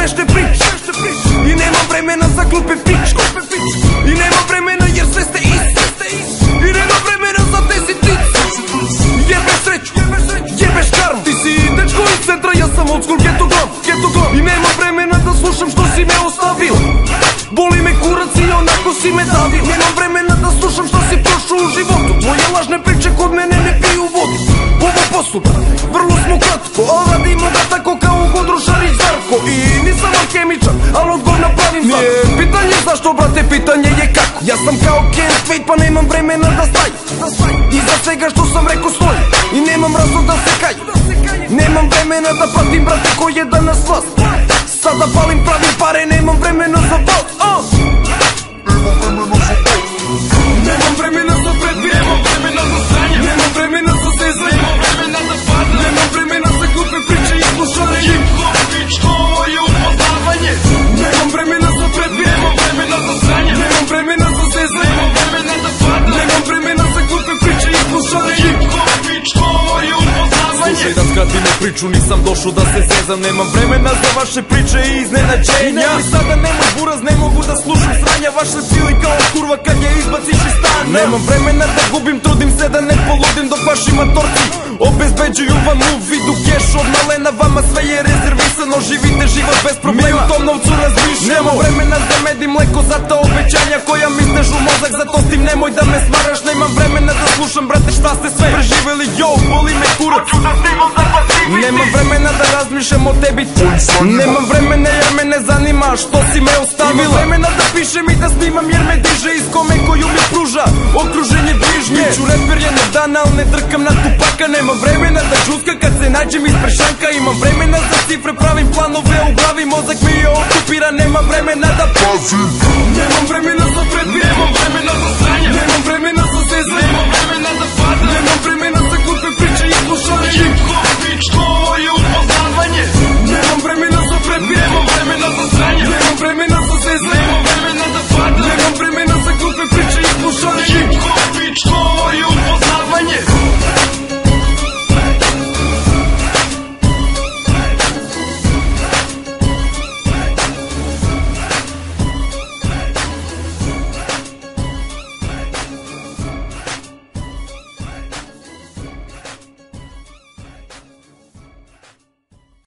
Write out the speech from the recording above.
smešne priče i nemam vremena za glupe pičke i nemam vremena jer sve ste isti i nemam vremena za te sitnice. Jebeš sreću, jebeš karmu, ti si dečko iz centra, ja sam old school ghetto glam i nemam vremena da slušam što si me ostavil. Boli me kurac i onako si me davil. Nemam vremena da slušam što si prošao u životu. Tvoje lažne priče kod mene ne piju vodu. Ovo posuda, vrlo smo kratko, a radimo ga tako kao Godrušarić Darko. I nisam alhemičar, ali odgovor napravim sad. Nije pitanje zašto, brate, pitanje je kako. Ja sam kao Ken Spade pa nemam vremena da staj. Iza svega što sam rekao stoji i nemam razlog da se kaj. Nemam vremena da pratim, brate, ko je danas vlast. Sada palim, pravim pare, nemam vremena za bal. Nemam vremena za predbir, nemam vremena za sranje, nemam vremena za zezanje, nemam vremena za padne, nemam vremena za glupe priče i slušanje. Hip-hop, pičko, je upoznavanje. Nemam vremena za predbir, nemam vremena za sranje, nemam vremena za zezanje, nemam vremena za padne, nemam vremena za glupe priče i slušanje. Hip-hop, pičko, je upoznavanje. Slušaj, da skratimo priču, nisam došao da se zezam. Nemam vremena za vaše priče i iznenađenja. I nemoj sada, nemoj buraz, ne mogu da slušam sranja. Vaše pili kao kurva kad je izbaciš iz stana. Nemam vremena da gubim, trudim se da ne poludim dok vaši matorci obezbeđuju vam u vidu keš od malena. Vama sve je rezervisano, živite život bez problema. Mi u tom novcu razmišljamo. Nemam vremena za med i mleko, za ta obećanja koja mi stežu mozak. Zato s tim nemoj da me smaraš. Nemam vremena da slušam, brate, šta ste sve preživeli. Yo, boli me kurac. Nemam vremena da razmišljam o tebi. Nemam vremena jer me ne zanima što si me ostavila. Imam vremena da pišem i da snimam jer me diže iz kome koju mi pruža okruženje bližnje. Biću reper jednog dana, ali ne drkam na Tupaka. Nemam vremena da džuska kad se nađem ispred šanka. Imam vremena za cifre, pravim planove u glavi. Mozak mi je okupiran, nemam vremena da pazim. Nemam vremena za predbir, nemam vremena za sranje, nemam vremena za zezanje, nemam vremena da padne, nemam vremena za glupe priče i slušanje. Hip-hop, pičko, je